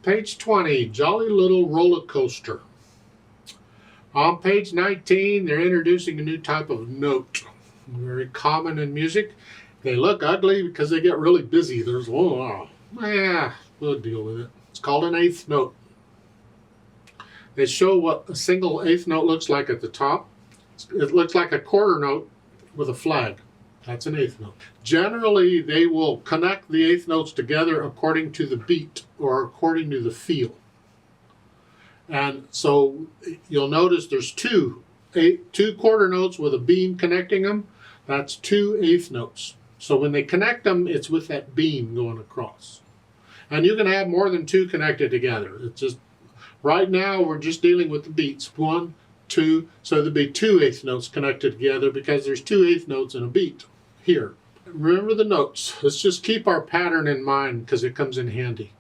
Page 20, Jolly Little Roller Coaster. On page 19, they're introducing a new type of note. Very common in music. They look ugly because they get really busy. There's one, we'll deal with it. It's called an eighth note. They show what a single eighth note looks like at the top. It looks like a quarter note with a flag. That's an eighth note. Generally, they will connect the eighth notes together according to the beat or according to the feel. And so you'll notice there's two quarter notes with a beam connecting them. That's two eighth notes. So when they connect them, it's with that beam going across. And you can have more than two connected together. It's just, right now we're just dealing with the beats. 1, 2, so there'd be two eighth notes connected together because there's two eighth notes in a beat here. Remember the notes. Let's just keep our pattern in mind because it comes in handy.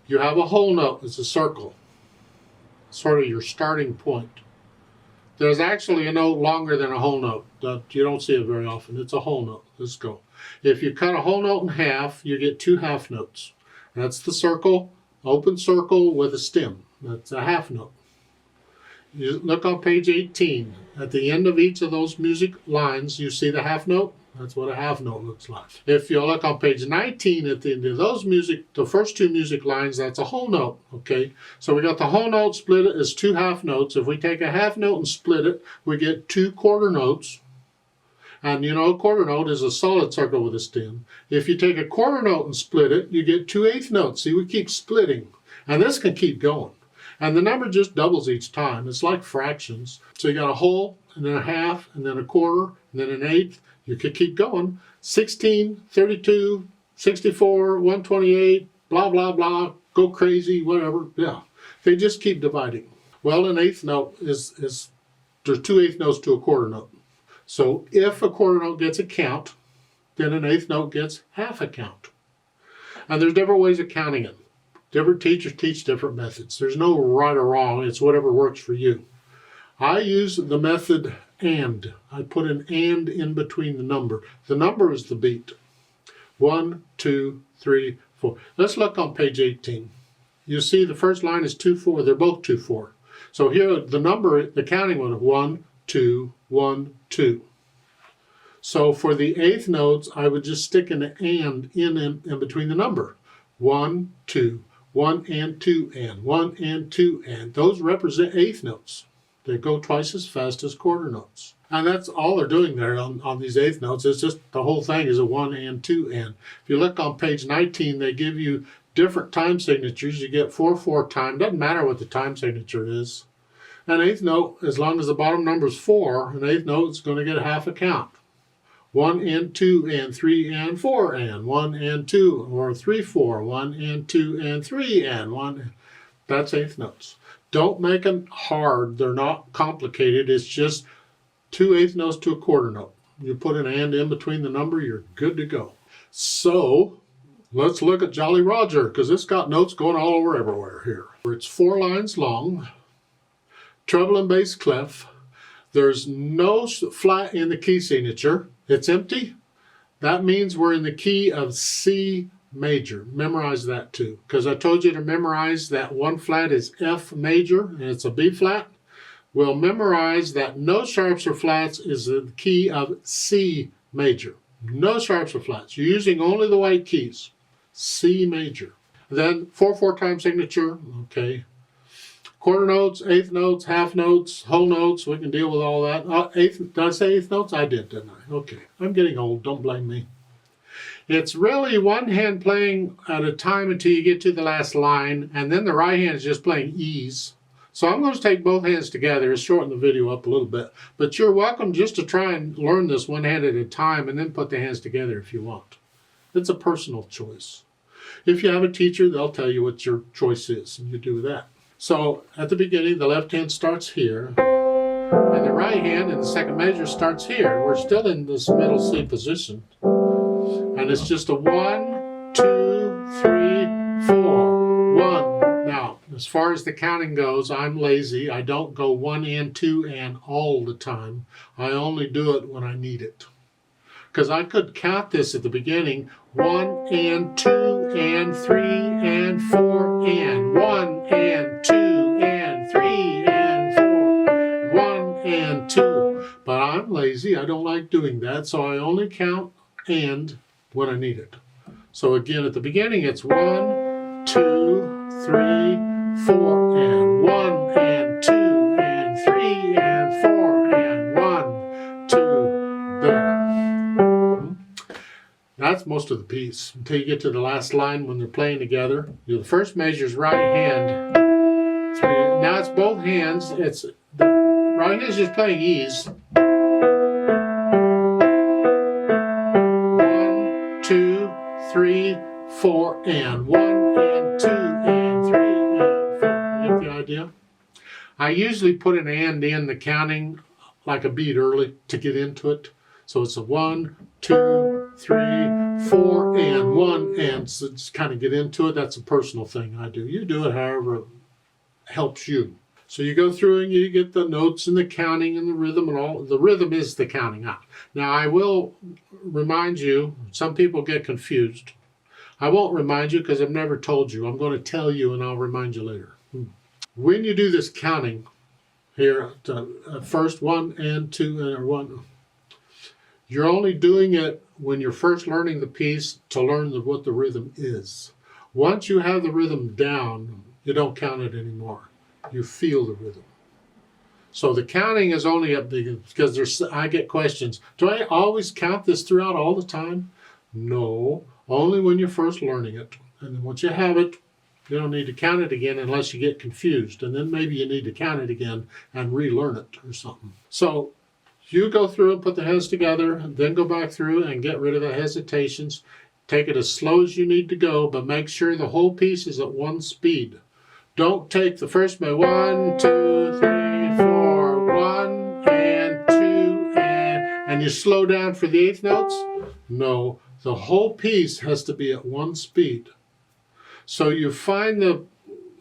You have a whole note, it's a circle, sort of your starting point. There's actually a note longer than a whole note. You don't see it very often. It's a whole note. Let's go. If you cut a whole note in half, you get two half notes. That's the circle, open circle with a stem. That's a half note. You look on page 18. At the end of each of those music lines, you see the half note. That's what a half note looks like. If you look on page 19, at the end of those the first two music lines, that's a whole note, okay? So we got the whole note, split it as two half notes. If we take a half note and split it, we get two quarter notes. And you know, a quarter note is a solid circle with a stem. If you take a quarter note and split it, you get two eighth notes. See, we keep splitting. And this can keep going. And the number just doubles each time. It's like fractions. So you got a whole, and then a half, and then a quarter, and then an eighth. You could keep going. 16, 32, 64, 128, blah, blah, blah, go crazy, whatever. Yeah, they just keep dividing. Well, an eighth note there's two eighth notes to a quarter note. So if a quarter note gets a count, then an eighth note gets half a count. And there's different ways of counting it. Different teachers teach different methods. There's no right or wrong. It's whatever works for you. I use the method and. I put an and in between the number. The number is the beat. 1, 2, 3, 4. Let's look on page 18. You see the first line is 2, 4. They're both 2, 4. So here the number, the counting one, 1, 2, 1, 2. So for the eighth notes, I would just stick an and in between the number. 1, 2, 1 and 2 and 1 and 2 and. Those represent eighth notes. They go twice as fast as quarter notes. And that's all they're doing there on these eighth notes. It's just the whole thing is a 1 and 2 and. If you look on page 19, they give you different time signatures. You get 4/4 time. Doesn't matter what the time signature is. An eighth note, as long as the bottom number is 4, an eighth note is going to get half a count. 1 and 2 and 3 and 4 and 1 and 2 or 3, 4, 1 and 2 and 3 and 1. That's eighth notes. Don't make them hard. They're not complicated. It's just two eighth notes to a quarter note. You put an and in between the number, you're good to go. So let's look at Jolly Roger, because it's got notes going all over everywhere here. It's 4 lines long, treble and bass clef. There's no flat in the key signature. It's empty. That means we're in the key of C major. Memorize that too, because I told you to memorize that one flat is F major and it's a B flat. We'll memorize that no sharps or flats is the key of C major. No sharps or flats. You're using only the white keys. C major. Then 4/4 time signature. Okay. Quarter notes, eighth notes, half notes, whole notes. We can deal with all that. Did I say eighth notes? I did, didn't I? Okay. I'm getting old. Don't blame me. It's really one hand playing at a time until you get to the last line, and then the right hand is just playing E's. So I'm going to take both hands together and shorten the video up a little bit. But you're welcome just to try and learn this one hand at a time and then put the hands together if you want. It's a personal choice. If you have a teacher, they'll tell you what your choice is, and you do that. So at the beginning, the left hand starts here, and the right hand in the second measure starts here. We're still in this middle C position. And it's just a 1, 2, 3, 4. 1. Now, as far as the counting goes, I'm lazy. I don't go 1 and 2 and all the time. I only do it when I need it. because I could count this at the beginning. 1 and 2 and 3 and 4 and 1 and 2 and 3 and 4, 1 and 2. But I'm lazy. I don't like doing that, so I only count and when I need it. So again, at the beginning, it's 1, 2, 3, 4, and 1 and 2 and 3 and 4 and 1, 2, there. That's most of the piece until you get to the last line when they're playing together. The first measure is right hand. Now it's both hands. It's the right hand is just playing E's. 1, 2, 3, 4, and 1 and 2 and 3 and 4. You get the idea? I usually put an and in the counting like a beat early to get into it. So it's a 1, 2, 3, 4, and 1, and so just kind of get into it. That's a personal thing I do. You do it however it helps you. So you go through and you get the notes and the counting and the rhythm and all. The rhythm is the counting out. Now I will remind you, some people get confused. I won't remind you because I've never told you. I'm going to tell you and I'll remind you later. When you do this counting here, first 1 and 2 and 1, you're only doing it when you're first learning the piece to learn what the rhythm is. Once you have the rhythm down, you don't count it anymore. You feel the rhythm. So the counting is only up because I get questions. Do I always count this throughout all the time? No, only when you're first learning it. And then once you have it, you don't need to count it again unless you get confused. And then maybe you need to count it again and relearn it or something. So you go through and put the heads together, and then go back through and get rid of the hesitations. Take it as slow as you need to go, but make sure the whole piece is at one speed. Don't take the first measure, 1, 2, 3, 4, 1 and 2 and you slow down for the eighth notes. No, the whole piece has to be at one speed. So you find the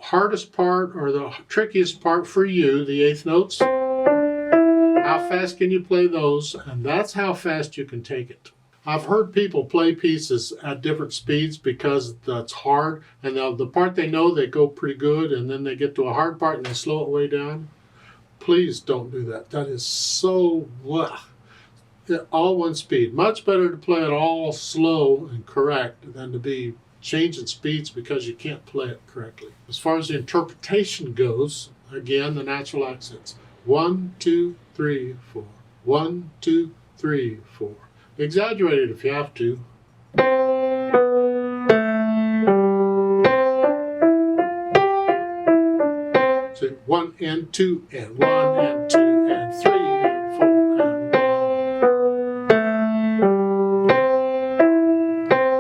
hardest part or the trickiest part for you, the eighth notes. How fast can you play those? And that's how fast you can take it. I've heard people play pieces at different speeds because that's hard, and the part they know they go pretty good, and then they get to a hard part and they slow it way down. Please don't do that. That is so all one speed. Much better to play it all slow and correct than to be changing speeds because you can't play it correctly. As far as the interpretation goes, again, the natural accents. 1, 2, 3, 4. 1, 2, 3, 4. Exaggerate it if you have to. So 1 and 2 and 1 and 2 and 3 and 4 and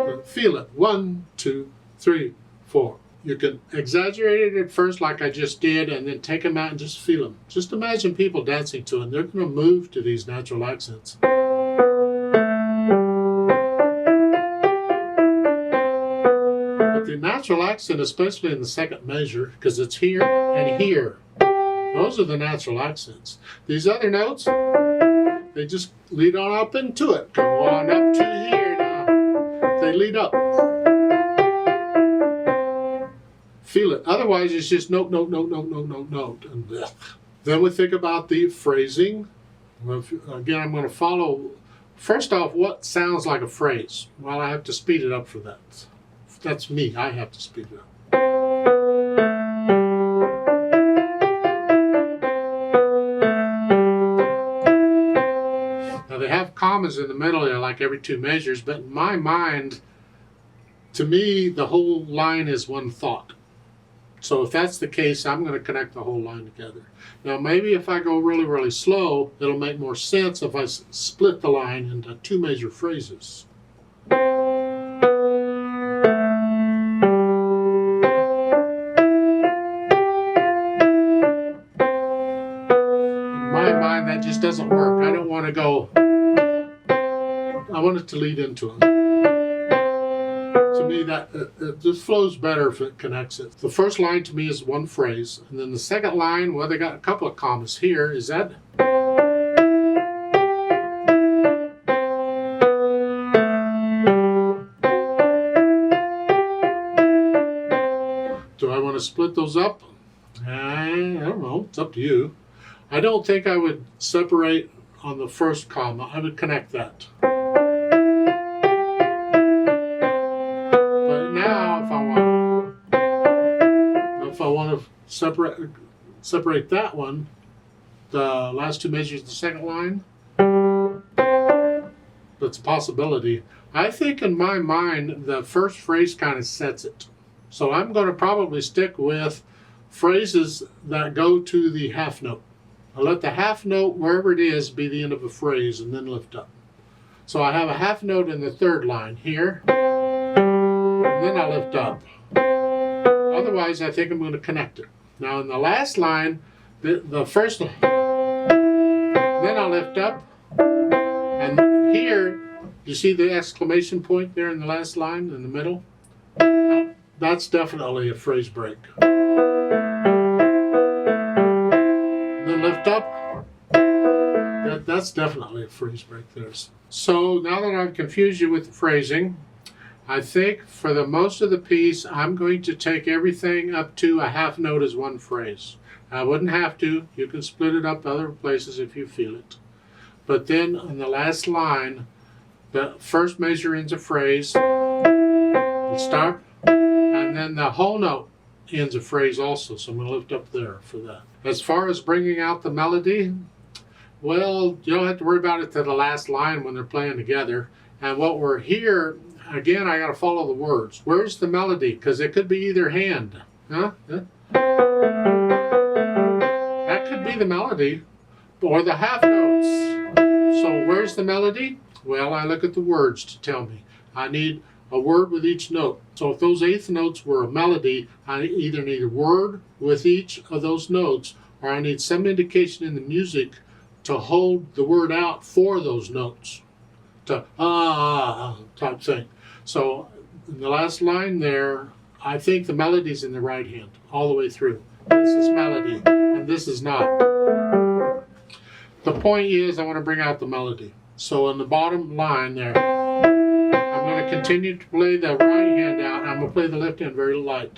1. Feel it. 1, 2, 3, 4. You can exaggerate it at first like I just did and then take them out and just feel them. Just imagine people dancing to it. They're going to move to these natural accents. The natural accent, especially in the second measure, because it's here and here. Those are the natural accents. These other notes, they just lead on up into it. Go on up to here now. They lead up. Feel it. Otherwise, it's just note, note, note, note, note, note, note. And then we think about the phrasing. Again, I'm going to follow. First off, what sounds like a phrase? Well, I have to speed it up for that. That's me. I have to speed it up. Now they have commas in the middle there like every two measures, but in my mind, to me, the whole line is one thought. So if that's the case, I'm going to connect the whole line together. Now maybe if I go really, really slow, it'll make more sense if I split the line into two measure phrases. That just doesn't work. I don't want to go. I want it to lead into it. To me, that it just flows better if it connects it. The first line to me is one phrase, and then the second line, well, they got a couple of commas here. Is that? Do I want to split those up? I don't know. It's up to you. I don't think I would separate on the first comma. I would connect that. But now, if I want to separate that one, the last two measures of the second line, that's a possibility. I think in my mind, the first phrase kind of sets it. So I'm going to probably stick with phrases that go to the half note. I'll let the half note, wherever it is, be the end of a phrase and then lift up. So I have a half note in the third line here, and then I lift up. Otherwise, I think I'm going to connect it. Now in the last line, the first line, then I'll lift up, and here, you see the exclamation point there in the last line in the middle? That's definitely a phrase break. Then lift up. That's definitely a phrase break there. So now that I've confused you with the phrasing, I think for the most of the piece, I'm going to take everything up to a half note as one phrase. I wouldn't have to. You can split it up other places if you feel it. But then on the last line, the first measure ends a phrase, you stop, and then the whole note ends a phrase also, so I'm going to lift up there for that. As far as bringing out the melody, well, you don't have to worry about it to the last line when they're playing together. And what we're here, again, I got to follow the words. Where's the melody? Because it could be either hand. Huh? That could be the melody, or the half notes. So where's the melody? Well, I look at the words to tell me. I need a word with each note. So if those eighth notes were a melody, I either need a word with each of those notes, or I need some indication in the music to hold the word out for those notes. To type thing. So in the last line there, I think the melody's in the right hand all the way through. This is melody, and this is not. The point is I want to bring out the melody. So in the bottom line there, I'm going to continue to play the right hand out. I'm going to play the left hand very light.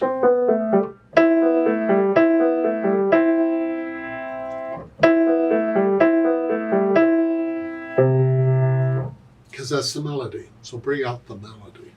Because that's the melody. So bring out the melody.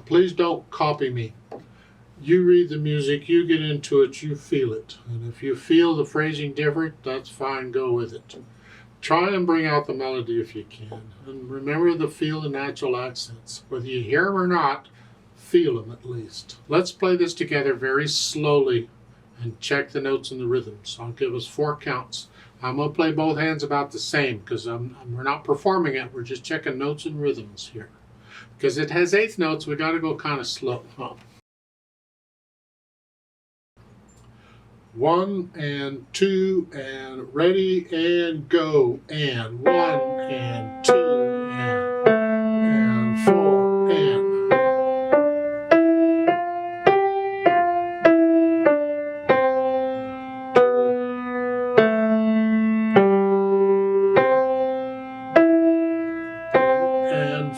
Please don't copy me. You read the music, you get into it, you feel it. And if you feel the phrasing different, that's fine, go with it. Try and bring out the melody if you can. And remember the feel and natural accents. Whether you hear them or not, feel them at least. Let's play this together very slowly and check the notes and the rhythms. I'll give us 4 counts. I'm going to play both hands about the same because we're not performing it, we're just checking notes and rhythms here. Because it has eighth notes, we got to go kind of slow. 1 and 2 and ready and go, and 1 and 2 and 4 and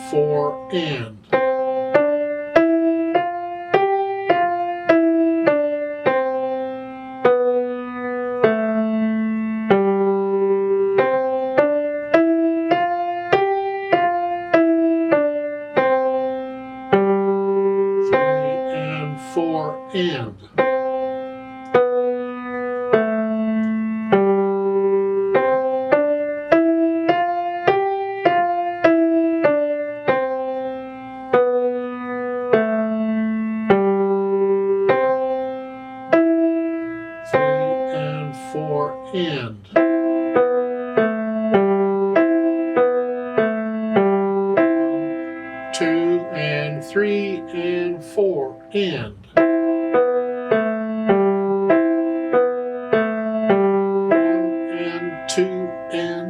four and. Four and. 4, and. 2 and 3 and 4, and. 1 and 2 and